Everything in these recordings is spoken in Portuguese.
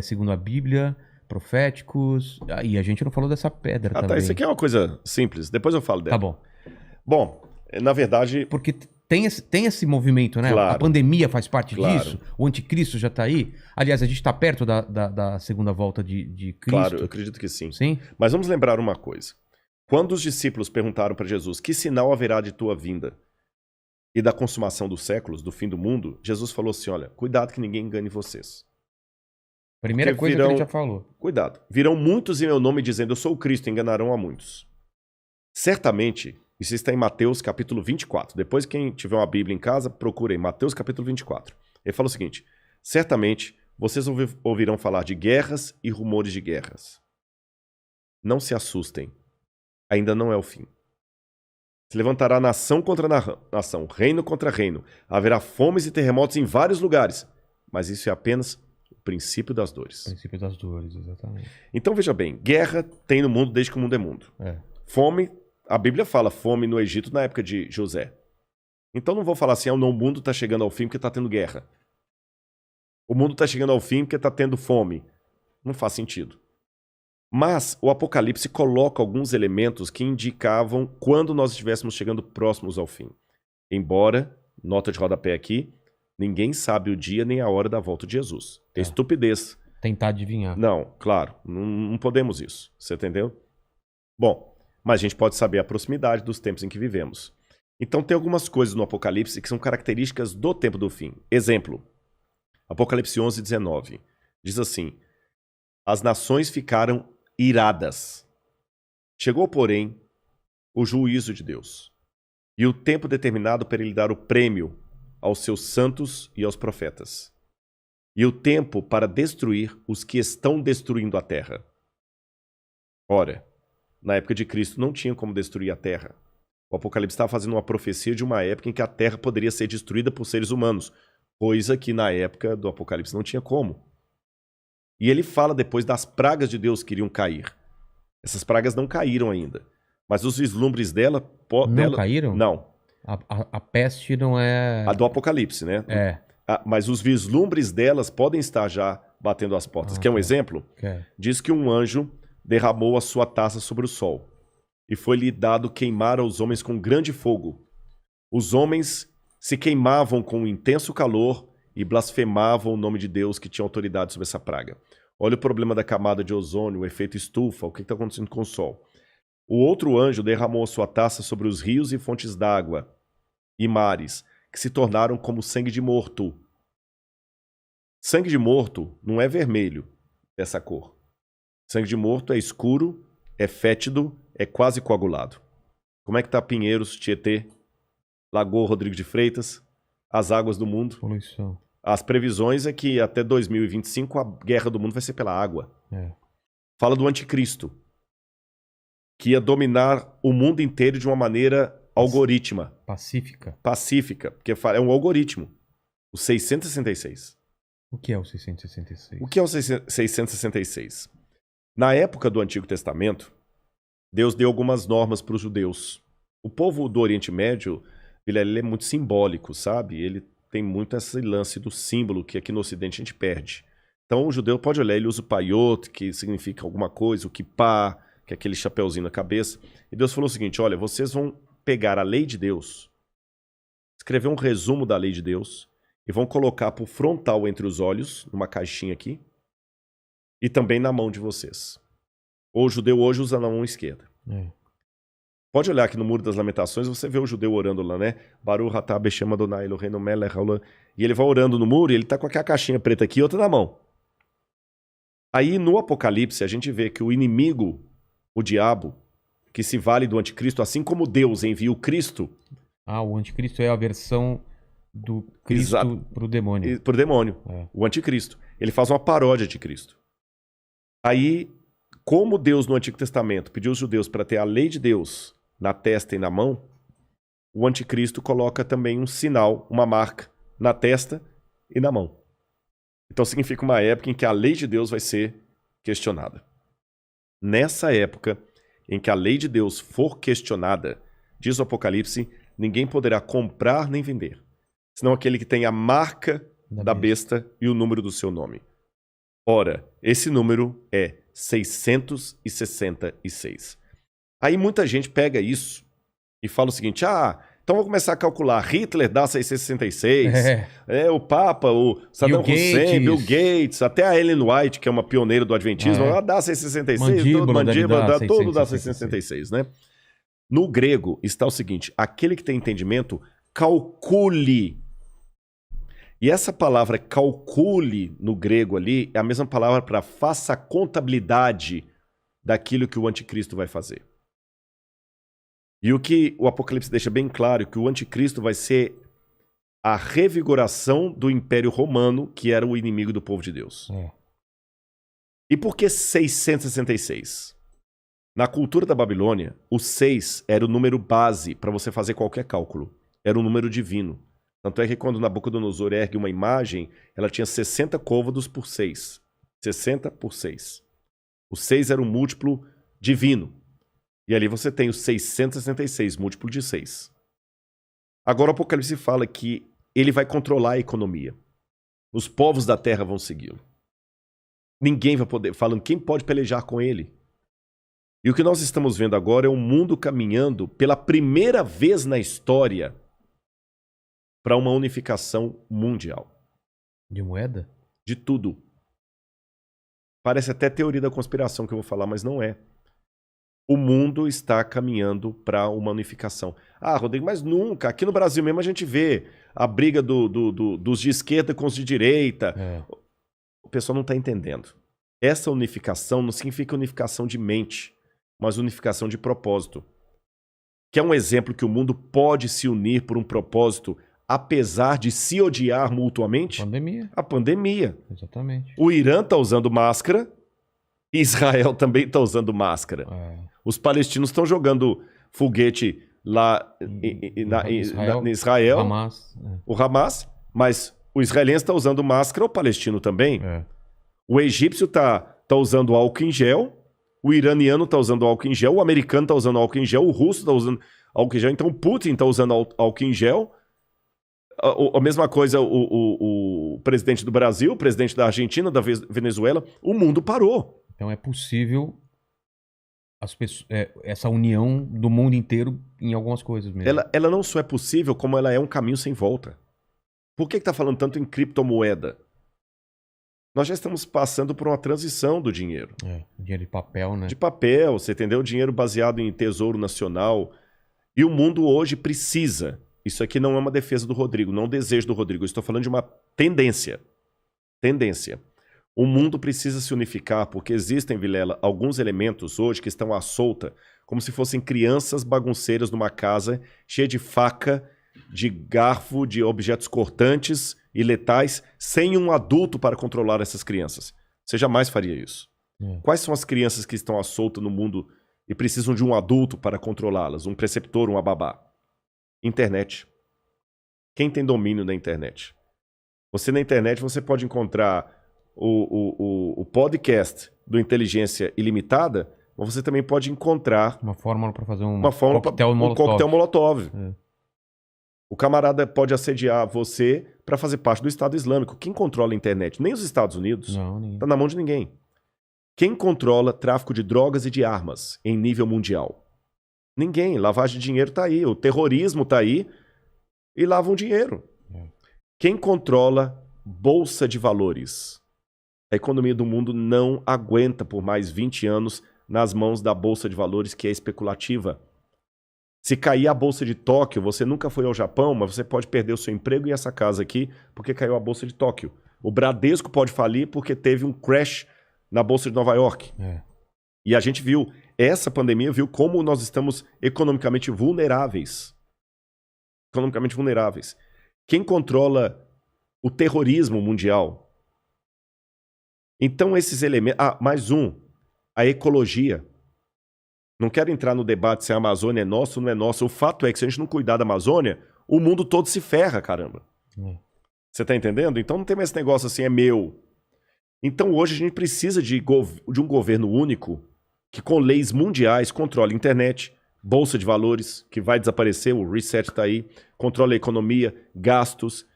segundo a Bíblia, proféticos. E a gente não falou dessa pedra Ah, também. tá. Isso aqui é uma coisa simples. Depois eu falo dela. Tá bom. Bom, na verdade... Porque tem esse movimento, né? Claro. A pandemia faz parte Claro. disso. O anticristo já tá aí. Aliás, a gente tá perto da segunda volta de Cristo. Claro, eu acredito que sim. Sim? Mas vamos lembrar uma coisa. Quando os discípulos perguntaram para Jesus, que sinal haverá de tua vinda e da consumação dos séculos, do fim do mundo, Jesus falou assim, olha, cuidado que ninguém engane vocês. Primeira Porque coisa que ele já falou. Cuidado. Virão muitos em meu nome dizendo, eu sou o Cristo, enganarão a muitos. Certamente, isso está em Mateus capítulo 24. Depois, quem tiver uma Bíblia em casa, procure em Mateus capítulo 24. Ele fala o seguinte, certamente vocês ouvirão falar de guerras e rumores de guerras. Não se assustem. Ainda não é o fim. Se levantará nação contra nação, reino contra reino. Haverá fomes e terremotos em vários lugares. Mas isso é apenas o princípio das dores. O princípio das dores, exatamente. Então veja bem, guerra tem no mundo desde que o mundo é mundo. Fome, a Bíblia fala fome no Egito na época de José. Então não vou falar assim, o mundo está chegando ao fim porque está tendo guerra. O mundo está chegando ao fim porque está tendo fome. Não faz sentido. Mas o Apocalipse coloca alguns elementos que indicavam quando nós estivéssemos chegando próximos ao fim. Embora, nota de rodapé aqui, ninguém sabe o dia nem a hora da volta de Jesus. É estupidez. Tentar adivinhar. Não, claro, não podemos isso. Você entendeu? Bom, mas a gente pode saber a proximidade dos tempos em que vivemos. Então tem algumas coisas no Apocalipse que são características do tempo do fim. Exemplo, Apocalipse 11, 19. Diz assim, as nações ficaram iradas. Chegou, porém, o juízo de Deus e o tempo determinado para ele dar o prêmio aos seus santos e aos profetas e o tempo para destruir os que estão destruindo a terra. Ora, na época de Cristo não tinha como destruir a terra. O Apocalipse estava fazendo uma profecia de uma época em que a terra poderia ser destruída por seres humanos, coisa que na época do Apocalipse não tinha como. E ele fala depois das pragas de Deus que iriam cair. Essas pragas não caíram ainda. Mas os vislumbres dela... Não caíram? Não. A peste não é... A do Apocalipse, né? Mas os vislumbres delas podem estar já batendo as portas. Quer um exemplo? Diz que um anjo derramou a sua taça sobre o sol. E foi-lhe dado queimar aos homens com grande fogo. Os homens se queimavam com um intenso calor e blasfemavam o nome de Deus que tinha autoridade sobre essa praga. Olha o problema da camada de ozônio, o efeito estufa, o que está acontecendo com o sol. O outro anjo derramou a sua taça sobre os rios e fontes d'água e mares, que se tornaram como sangue de morto. Sangue de morto não é vermelho, dessa cor. Sangue de morto é escuro, é fétido, é quase coagulado. Como é que está Pinheiros, Tietê, Lagoa Rodrigo de Freitas, as águas do mundo? Poluição. As previsões é que até 2025 a guerra do mundo vai ser pela água. Fala do anticristo, que ia dominar o mundo inteiro de uma maneira algorítmica. Pacífica. Pacífica, porque é um algoritmo. O 666. O que é o 666? O que é o 666? Na época do Antigo Testamento, Deus deu algumas normas para os judeus. O povo do Oriente Médio, ele é muito simbólico, sabe? Ele tem muito esse lance do símbolo que aqui no Ocidente a gente perde. Então o judeu pode olhar, ele usa o paiot, que significa alguma coisa, o kippah, que é aquele chapeuzinho na cabeça. E Deus falou o seguinte, olha, vocês vão pegar a lei de Deus, escrever um resumo da lei de Deus e vão colocar por frontal entre os olhos, numa caixinha aqui, e também na mão de vocês. O judeu hoje usa na mão esquerda. Pode olhar aqui no Muro das Lamentações, você vê o judeu orando lá, né? Baruch atah Beshem Adonai Eloheinu melech haolam. E ele vai orando no muro e ele tá com aquela caixinha preta aqui e outra na mão. Aí no Apocalipse a gente vê que o inimigo, o diabo, que se vale do anticristo, assim como Deus envia o Cristo... o anticristo é a versão do Cristo pro demônio. Pro demônio, o anticristo. Ele faz uma paródia de Cristo. Aí, como Deus no Antigo Testamento pediu aos judeus para ter a lei de Deus na testa e na mão, o anticristo coloca também um sinal, uma marca, na testa e na mão. Então significa uma época em que a lei de Deus vai ser questionada. Nessa época em que a lei de Deus for questionada, diz o Apocalipse, ninguém poderá comprar nem vender, senão aquele que tem a marca da besta e o número do seu nome. Ora, esse número é 666. Aí muita gente pega isso e fala o seguinte, então vamos começar a calcular. Hitler dá 666, o Papa, o Saddam Hussein, Bill Gates, até a Ellen White, que é uma pioneira do adventismo, ela dá 666, tudo dá 666, né? No grego está o seguinte, aquele que tem entendimento, calcule. E essa palavra calcule no grego ali é a mesma palavra para faça a contabilidade daquilo que o anticristo vai fazer. E o que o Apocalipse deixa bem claro, que o anticristo vai ser a revigoração do Império Romano, que era o inimigo do povo de Deus. E por que 666? Na cultura da Babilônia, o 6 era o número base para você fazer qualquer cálculo. Era um número divino. Tanto é que quando Nabucodonosor ergue uma imagem, ela tinha 60 côvados por 6. 60 por 6. O 6 era um múltiplo divino. E ali você tem o 666, múltiplo de 6. Agora o Apocalipse fala que ele vai controlar a economia. Os povos da terra vão segui-lo. Ninguém vai poder, falando quem pode pelejar com ele. E o que nós estamos vendo agora é um mundo caminhando pela primeira vez na história para uma unificação mundial. De moeda? De tudo. Parece até teoria da conspiração que eu vou falar, mas não é. O mundo está caminhando para uma unificação. Rodrigo, mas nunca. Aqui no Brasil mesmo a gente vê a briga dos de esquerda com os de direita. O pessoal não está entendendo. Essa unificação não significa unificação de mente, mas unificação de propósito. Que é um exemplo que o mundo pode se unir por um propósito, apesar de se odiar mutuamente? A pandemia. Exatamente. O Irã está usando máscara, Israel também está usando máscara. Os palestinos estão jogando foguete lá em Israel, o Hamas, mas o israelense está usando máscara, o palestino também. O egípcio está usando álcool em gel, o iraniano está usando álcool em gel, o americano está usando álcool em gel, o russo está usando álcool em gel, então o Putin está usando álcool em gel. A mesma coisa o presidente do Brasil, o presidente da Argentina, da Venezuela, o mundo parou. Então é possível essa união do mundo inteiro em algumas coisas mesmo. Ela não só é possível, como ela é um caminho sem volta. Por que está falando tanto em criptomoeda? Nós já estamos passando por uma transição do dinheiro. Dinheiro de papel, né? De papel, você entendeu? Dinheiro baseado em tesouro nacional. E o mundo hoje precisa. Isso aqui não é uma defesa do Rodrigo, não é um desejo do Rodrigo. Eu estou falando de uma tendência. Tendência. O mundo precisa se unificar porque existem, Vilela, alguns elementos hoje que estão à solta, como se fossem crianças bagunceiras numa casa cheia de faca, de garfo, de objetos cortantes e letais, sem um adulto para controlar essas crianças. Você jamais faria isso. Quais são as crianças que estão à solta no mundo e precisam de um adulto para controlá-las? Um preceptor, uma babá? Internet. Quem tem domínio da internet? Você na internet você pode encontrar o podcast do Inteligência Ilimitada, mas você também pode encontrar uma fórmula para fazer um coquetel Molotov. O camarada pode assediar você para fazer parte do Estado Islâmico. Quem controla a internet? Nem os Estados Unidos. Não, tá na mão de ninguém. Quem controla tráfico de drogas e de armas em nível mundial? Ninguém. Lavagem de dinheiro tá aí. O terrorismo tá aí e lavam dinheiro. Quem controla bolsa de valores? A economia do mundo não aguenta por mais 20 anos nas mãos da bolsa de valores, que é especulativa. Se cair a bolsa de Tóquio, você nunca foi ao Japão, mas você pode perder o seu emprego e essa casa aqui porque caiu a bolsa de Tóquio. O Bradesco pode falir porque teve um crash na bolsa de Nova York. E a gente viu, essa pandemia viu como nós estamos economicamente vulneráveis. Economicamente vulneráveis. Quem controla o terrorismo mundial? Então esses elementos... mais um. A ecologia. Não quero entrar no debate se a Amazônia é nossa ou não é nossa. O fato é que se a gente não cuidar da Amazônia, o mundo todo se ferra, caramba. Você tá entendendo? Então não tem mais esse negócio assim, é meu. Então hoje a gente precisa de um governo único que com leis mundiais controle a internet, bolsa de valores, que vai desaparecer, o reset tá aí, controle a economia, gastos,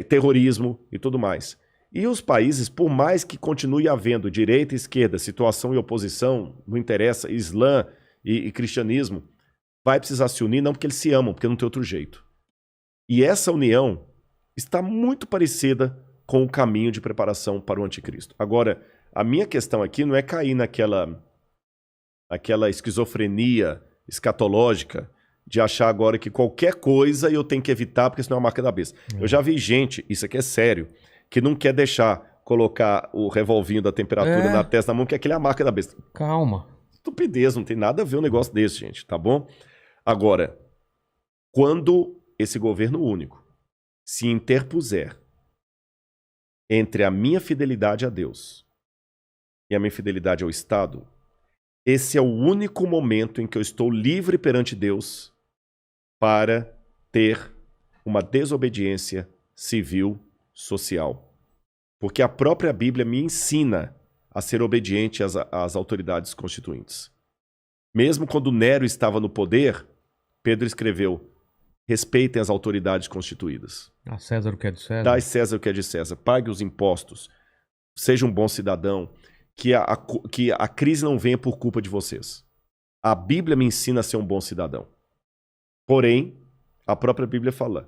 terrorismo e tudo mais. E os países, por mais que continue havendo direita e esquerda, situação e oposição, não interessa, Islã e cristianismo, vai precisar se unir, não porque eles se amam, porque não tem outro jeito. E essa união está muito parecida com o caminho de preparação para o anticristo. Agora, a minha questão aqui não é cair naquela esquizofrenia escatológica de achar agora que qualquer coisa eu tenho que evitar porque senão é a marca da besta. Eu já vi gente, isso aqui é sério, que não quer deixar colocar o revolvinho da temperatura na testa da mão, porque aquilo é a marca da besta. Calma. Estupidez, não tem nada a ver um negócio desse, gente, tá bom? Agora, quando esse governo único se interpuser entre a minha fidelidade a Deus e a minha fidelidade ao Estado, esse é o único momento em que eu estou livre perante Deus para ter uma desobediência civil, social. Porque a própria Bíblia me ensina a ser obediente às autoridades constituintes. Mesmo quando Nero estava no poder, Pedro escreveu: respeitem as autoridades constituídas. A César o que é de César. Dai César o que é de César. Pague os impostos. Seja um bom cidadão. Que a crise não venha por culpa de vocês. A Bíblia me ensina a ser um bom cidadão. Porém, a própria Bíblia fala: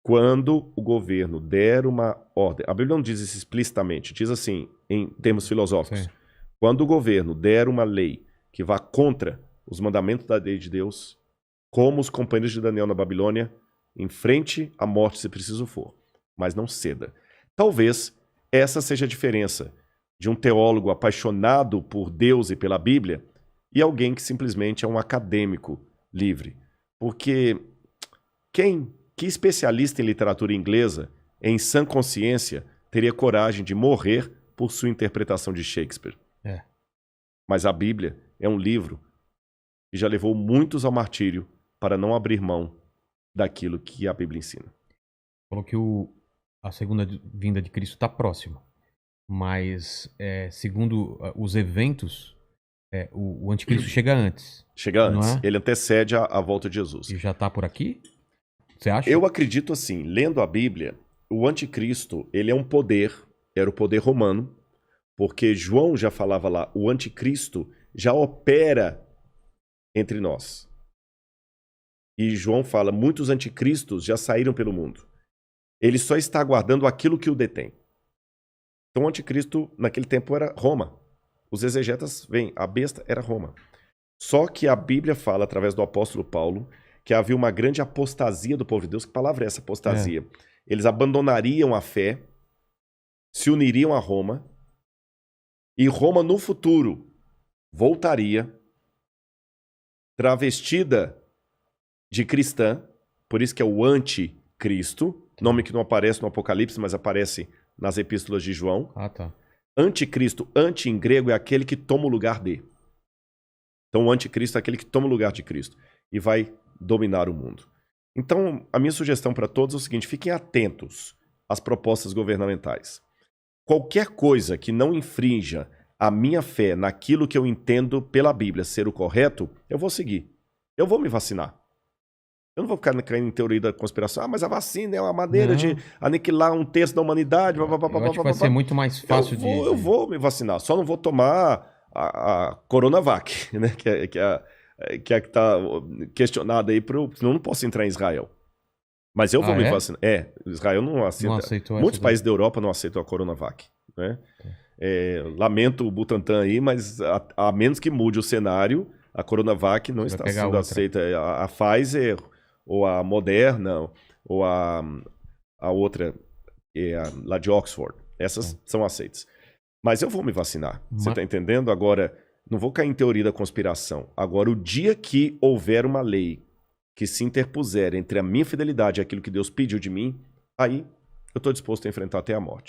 quando o governo der uma ordem, a Bíblia não diz isso explicitamente, diz assim, em termos filosóficos: sim, quando o governo der uma lei que vá contra os mandamentos da lei de Deus, como os companheiros de Daniel na Babilônia, enfrente a morte se preciso for, mas não ceda. Talvez essa seja a diferença de um teólogo apaixonado por Deus e pela Bíblia e alguém que simplesmente é um acadêmico livre. Porque que especialista em literatura inglesa, em sã consciência, teria coragem de morrer por sua interpretação de Shakespeare? Mas a Bíblia é um livro que já levou muitos ao martírio para não abrir mão daquilo que a Bíblia ensina. Falou que a segunda vinda de Cristo está próxima. Mas, segundo os eventos, o anticristo chega antes. Chega antes. Ele antecede a volta de Jesus. E já está por aqui? Você acha? Eu acredito assim, lendo a Bíblia, o anticristo, ele é um poder, era o poder romano, porque João já falava lá, o anticristo já opera entre nós. E João fala, muitos anticristos já saíram pelo mundo. Ele só está aguardando aquilo que o detém. Então o anticristo naquele tempo era Roma. Os exegetas veem, a besta era Roma. Só que a Bíblia fala, através do apóstolo Paulo, que havia uma grande apostasia do povo de Deus. Que palavra é essa, apostasia? Eles abandonariam a fé, se uniriam a Roma, e Roma no futuro voltaria travestida de cristã, por isso que é o anticristo, nome que não aparece no Apocalipse, mas aparece nas epístolas de João. Tá. Anticristo, anti em grego, é aquele que toma o lugar de. Então o anticristo é aquele que toma o lugar de Cristo e vai dominar o mundo. Então a minha sugestão para todos é o seguinte, fiquem atentos às propostas governamentais. Qualquer coisa que não infrinja a minha fé naquilo que eu entendo pela Bíblia ser o correto, eu vou seguir. Eu vou me vacinar. Eu não vou ficar caindo em teoria da conspiração. Mas a vacina é uma maneira de aniquilar um terço da humanidade. Eu acho que vai ser muito mais fácil eu vou me vacinar. Só não vou tomar a Coronavac, né? Que está questionada aí. Senão eu não posso entrar em Israel. Mas eu vou me vacinar. Israel não aceita. Não aceitou muitos países da Europa não aceitam a Coronavac. Né? Lamento o Butantan aí, mas a menos que mude o cenário, a Coronavac não está sendo aceita. A Pfizer, ou a Moderna, ou a outra, lá de Oxford. Essas são aceitas. Mas eu vou me vacinar. Você está entendendo? Agora, não vou cair em teoria da conspiração. Agora, o dia que houver uma lei que se interpuser entre a minha fidelidade e aquilo que Deus pediu de mim, aí eu estou disposto a enfrentar até a morte.